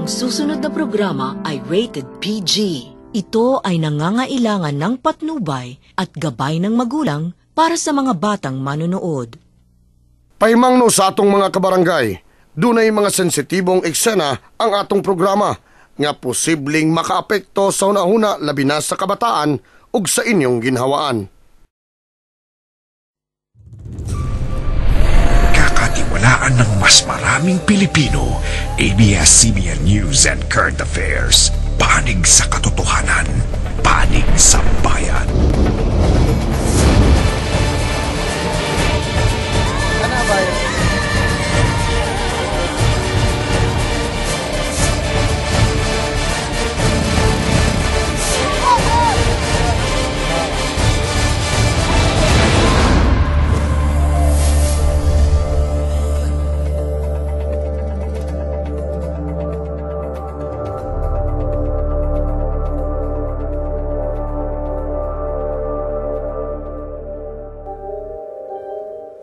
Ang susunod na programa ay rated PG. Ito ay nangangailangan ng patnubay at gabay ng magulang para sa mga batang manonood. Pahimangno sa atong mga kabarangay, dunay mga sensitibong eksena ang atong programa nga posibleng makaapekto sa hunahuna labi na sa kabataan ug sa inyong ginhawaan. Kakatiwalaan ng mas maraming Pilipino, ABS-CBN News and Current Affairs. Panig sa katotohanan, panig sa bayan.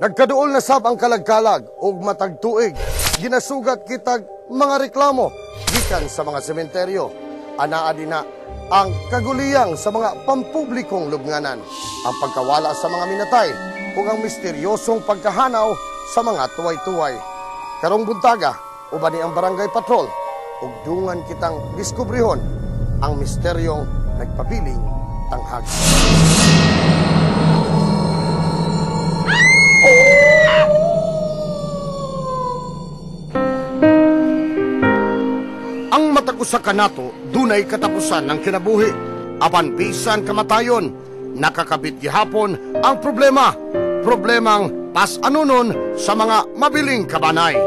Nagkaduol na sab ang kalagkalag ug matag tuig, ginasugat kitag mga reklamo gikan sa mga sementeryo. Anaa din na ang kaguliyang sa mga pampublikong lubnganan, ang pagkawala sa mga minatay ug ang misteryosong pagkahanaw sa mga tuway-tuway. Karong buntaga, uban ni ang barangay patrol ug dungan kitang diskubrihon ang misteryong nagpabiling tanghag. Ang matag usa kanato dunay katapusan ng kinabuhi. Apan bisan kamatayon, nakakabit gihapon ang problemang pas-anunon sa mga mabiling kabanay.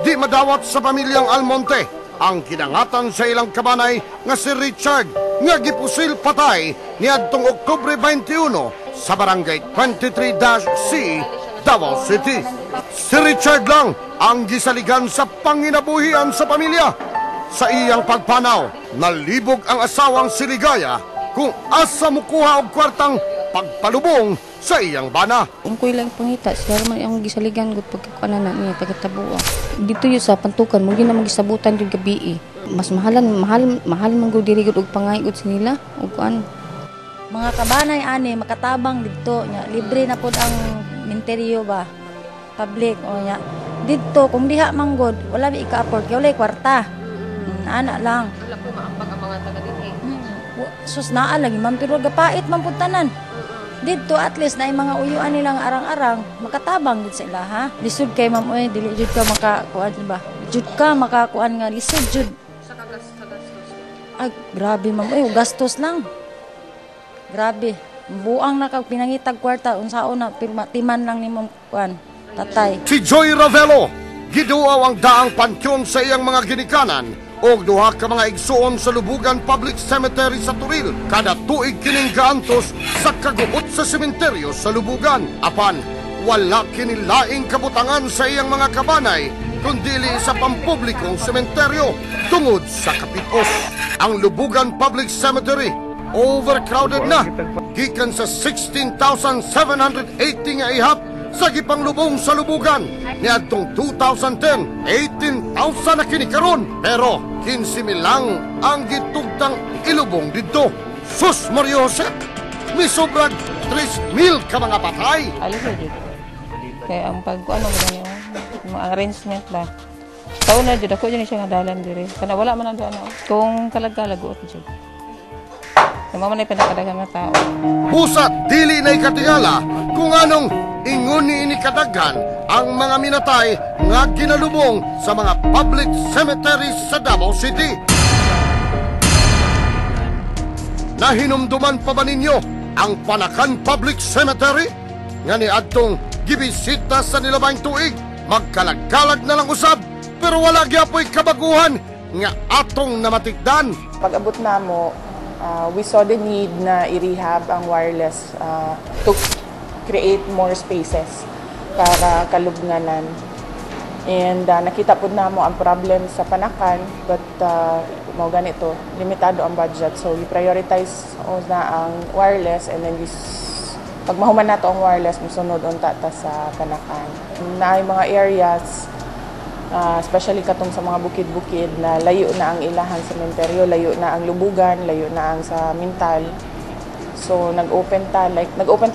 Di madawat sa pamilyang Almonte ang kinangatan sa ilang kabanay nga si Richard nga gipusil patay niadtong Oktubre 21 sa barangay 23-C, Davao City. Si Richard lang ang gisaligan sa panginabuhian sa pamilya. Sa iyang pagpanaw, nalibog ang asawang si Ligaya kung asa mukuha og kwartang pagpalubong sa iyang bana. Umkoy lang pangita, siya naman ang gisaligan gud pagkakanan niya taga-Tabuang. Dito yun sa pantukan, mo na magisabutan yung gabi. Mas mahal man gud diri gud og pangayod sa nila ug kuan. Mga kabanay ani makatabang dito nya, libre na pod ang menteryo ba. Public o nya. Dito kung diha manggod, wala mi ika-afford kay wala kwarta. Ana lang. Wala po maambag ang mga taga dito. Sus naa lagi man pero gapait man pud tanan. Dito at least na mga uyuan nilang arang-arang makatabang gid sa ila ha. Lisod kay ma'am oy dili jud ka makakuan ba. Jud ka makakuan nga lisod jud. Sa gastos. Ay grabe ma'am oy gastos lang. Grabe. Buang na kag pinangitag kwarta unsaon na timan lang nimong kuan tatay. Si Joy Ravelo, giduaw ang daang pansyon sa iyang mga ginikanan og duha ka mga igsuon sa Lubugan Public Cemetery sa Turil. Kada tuig kining gaantos sa kaguot sa sementeryo sa Lubugan. Apan, wala kinilaing kabutangan sa iyang mga kabanay kundili sa pampublikong sementeryo tungod sa kapitos. Ang Lubugan Public Cemetery overcrowded na. Gikan sa 16,780 nga ihap sa gipanglubong sa Lubugan. Niadtong 2010, 18,000 na kini karon. Pero 15,000 lang ang gitugtang ilubong dito. Sus Mario Jose, may sobrang 3,000 ka mga patay. Alisa dito. Kaya ang pagkuano mo niyo, mga arrangement ba. Taon na jud ako dyan siya nga dalan diri. Kana wala man ang daan. Kung kalag-kalagot jud. Sama man ay pinakadaghang nga tao. Pusat dili na ikatingala kung anong ingon ni inikadaghan ang mga minatay nga ginalubong sa mga public cemeteries sa Davao City. Nahinumduman pa ba ninyo ang Panakan Public Cemetery? Nga ni adtong gibisita sa nilabayng tuig, magkalag-kalag na lang usab, pero wala gyapoy kabaguhan nga atong namatikdan. Pag-abot na mo, we saw the need na i-rehab ang wireless to create more spaces para kalubnganan. And nakita po na mo ang problem sa Panakan, but mau ganito, limitado ang budget. So we prioritize na ang wireless, and then pag mahuman na to ang wireless, musunod unta ta sa Panakan. Na ay mga areas especially katong sa mga bukid-bukid na layo na ang ilahang sementeryo, layo na ang lubugan, layo na ang sa Mintal. So nag-open ta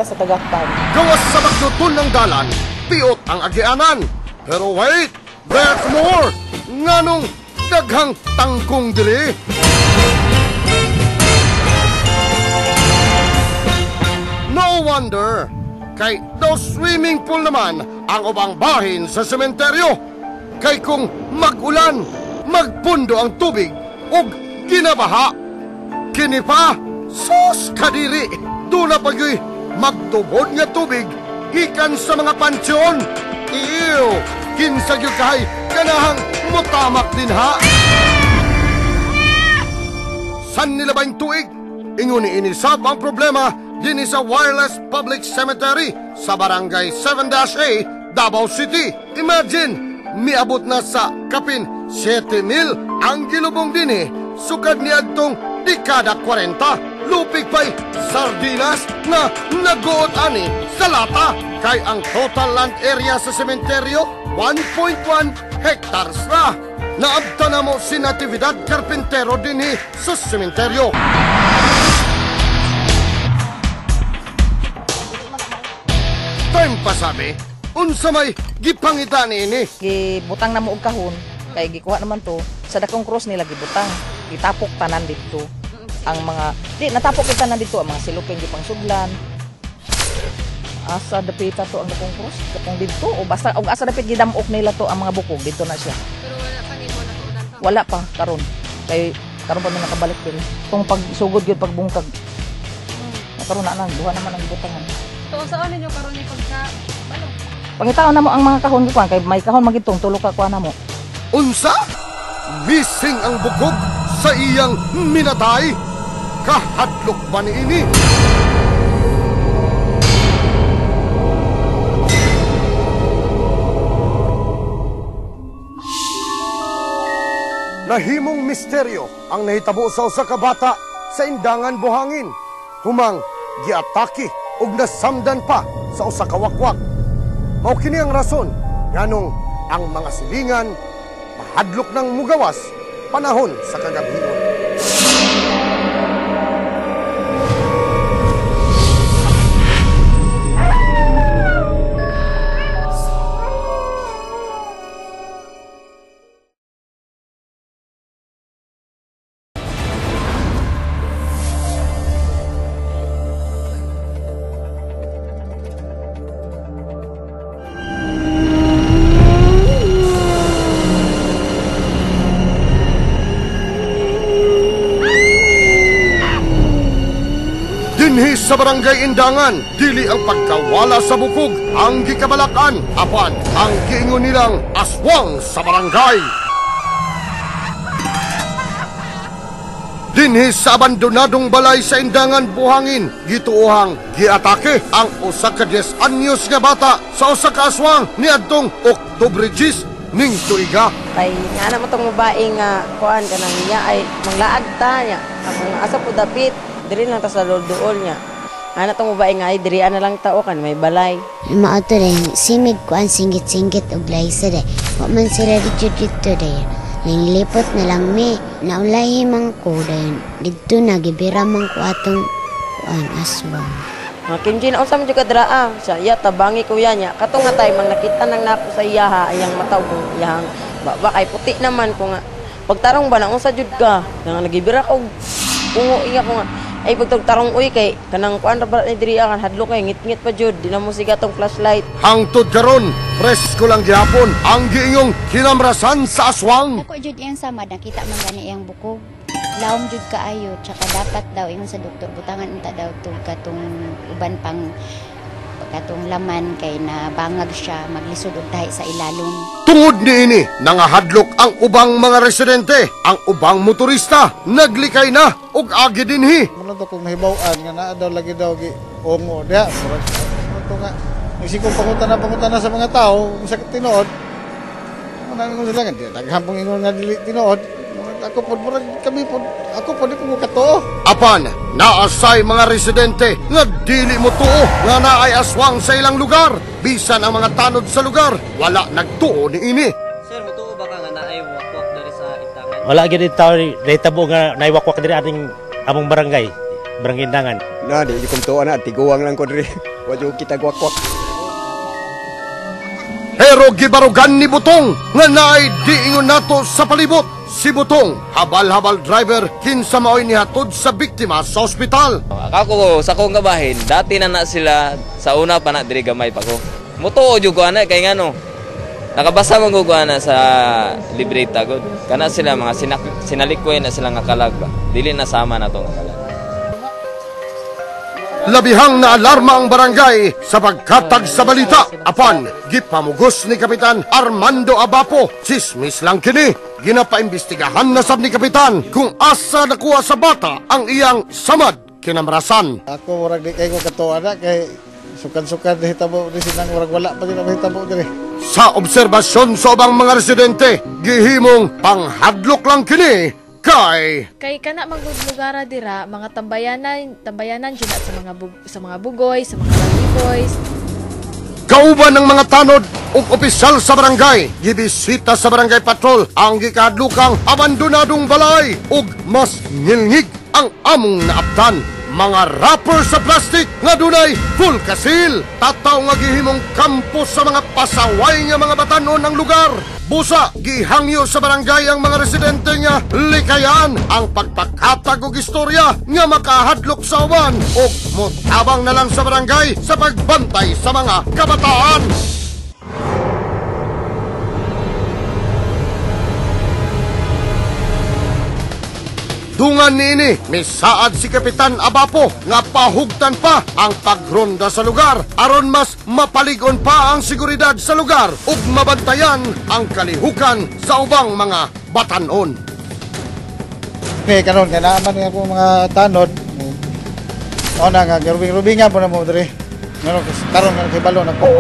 sa Tagakpan. Gawas sa magdutol ng dalan, piot ang agianan. Pero wait, there's more! Nganong daghang tangkong diri. No wonder, kay daw swimming pool naman ang ubang bahin sa sementeryo. Kay kung mag-ulan, magpundo ang tubig ug ginabaha. Kini pa, sus kadiri, doon na pagyoy magtubod nga tubig gikan sa mga pansyon. Ew, kinsa gyud kay kanahang mutamak din ha. San nila ba yung tuig? Ingon ni inisab ang problema din sa Wireless Public Cemetery sa Barangay 7-A, Davao City. Imagine, miabot na sa kapin 7,000 ang gilubong din sukad ni adtong dekada 40. Lupig pa'y sardinas na naguot ani sa lata. Kay ang total land area sa sementeryo 1.1 hectares na. Naabta na mo si Natividad Carpintero din sa sementeryo. Time pa sabi, unsa may gipangita ni Gibutang na mo og kahon kay gikuha naman to sa dakong cross nila gibutang. Gitapok tanan dito ang mga natapok kita tanan dito ang mga silupin gipang sudlan. Asa dapita to ang dakong cross dakong dito o basta og asa dapit gidamok nila to ang mga bukog dito na siya. Pero wala pa nimo natudan pa. Wala pa karon. Kay karon pa man nakabalik diri. Kung pagsugod gyud pagbungkag. Karon na duha naman ang butangan. So saan ninyo karon ni pagka ano? Pangitaon na mo ang mga kahon kuan kay may kahon magitong tulo ka kuan na mo. Unsa? Missing ang bukog sa iyang minatay? Kahadlok ba ni ini? Nahimong misteryo ang nahitabo sa usa ka bata sa Indangan, Buhangin. Humang giatake ug nasamdan pa sa usa ka wakwak. Mao kini ang rason nganong ang mga silingan mahadlok ng mugawas panahon sa kagabion. Sa Barangay Indangan, dili ang pagkawala sa bukog ang gikabalakan, apan ang giingon nilang aswang sa barangay. Dinhi sa abandonadong balay sa Indangan, Buhangin, gituohang giatake ang usa ka 10 anyos nga bata sa usa ka aswang niadtong Oktubre 10 ning tuiga. Kay nga naman tong babae nga kuan kanang niya ay manglaag ta niya. Ang asa po dapit diri lang ta sa duol niya. Ana tong babae nga ay diri na lang tao kan may balay. Mao to rin simig kuan singgit-singgit og laysa de. Wa man sila dito de. Linglipot na lang mi. Naulay himang ko dayon. Dito nagibira man ko atong kuan aswang. Kinjin usam jud kadraa sa iya tabangi kuya niya. Katong nga tay mang nakita nang nako sa iyaha ayang mataw ko iyang baba kay puti naman ko nga. Pagtarong ba na unsa jud ka? Nang nagibira ko ungo iya ko nga. Ay pagtarong uy kay kanang kuan ra ba ni diri kan hadlok kay ngit-ngit pa jud di na mo siga tong flashlight. Hangtod karon, presko lang gihapon ang giingong kinamrasan sa aswang. Ako jud iyang sama nakita man gani iyang buko. Lawom jud kaayo tsaka dapat daw ingon sa doktor butangan unta daw to katong uban pang katong laman kay na bangag siya maglisod og tahi sa ilalom. Tungod niini nangahadlok ang ubang mga residente, ang ubang motorista naglikay na og agi dinhi. Muna to kung mahibaw-an nga naa daw lagi daw gi ongo dia. Ito nga isikong pangutan na sa mga tao sa tinuod. Muna ko sila nga daghan pong ingon nga dili tinuod. Ako po, kami po, ako po di ko kato. Apan, naasay mga residente nga dili mo tuo nga naay aswang sa ilang lugar. Bisan ang mga tanod sa lugar, wala nagtuo ni ini. Sir, mutuo wala gyud tawo nahitabo nga naiwakwak diri ating among barangay Indangan. Na di kung tuwa na tiguang lang ko diri. Wa jud kita gwakwak. Pero gibarugan ni Butong nga naay diingon nato sa palibot. Si Butong, habal-habal driver, kinsa maoy nihatod sa biktima sa ospital. Ako sa kong kabahin, dati na sila sa una pa na diri gamay pa ko. Mutuo jud ko ana kay ngano. Nakabasa man ko ana sa libreta gud. Kana sila mga sinalikoy na sila nga kalag ba. Dili na sama na to nga kalag. Labihang na alarma ang barangay sa pagkatag sa balita. Apan, gipamugos ni Kapitan Armando Abapo. Chismis lang kini. Ginapaimbestigahan na sab ni Kapitan kung asa nakuha sa bata ang iyang samad kinamrasan. Ako murag di kay ko katuwa na kay sukan-sukan hitabo di sinang murag wala pa din hitabo diri. Sa obserbasyon sa ubang mga residente, gihimong panghadlok lang kini kay kana maglugar dira mga tambayanan dyan at sa mga bugoy, sa mga rugby boys. kauban ng mga tanod ug opisyal sa barangay gibisita sa barangay patrol ang gikadlukang abandonadong balay ug mas ngilngig ang among naabtan. Mga wrapper sa plastic nga dunay full kasil. Tataw nga gihimong kampos sa mga pasaway nga mga batanon ng lugar. Busa, gihangyo sa barangay ang mga residente nga likayan ang pagpakatag og istorya nga makahadlok sa uban o mutabang na lang sa barangay sa pagbantay sa mga kabataan. Dungan niini, misaad si Kapitan Abapo nga pahugtan pa ang pagronda sa lugar aron mas mapaligon pa ang seguridad sa lugar ug mabantayan ang kalihukan sa ubang mga batanon. Karon nga naaman ako mga tanod. O na nga, rubing-rubingan po na mo diri. Karon nga kibalo na po.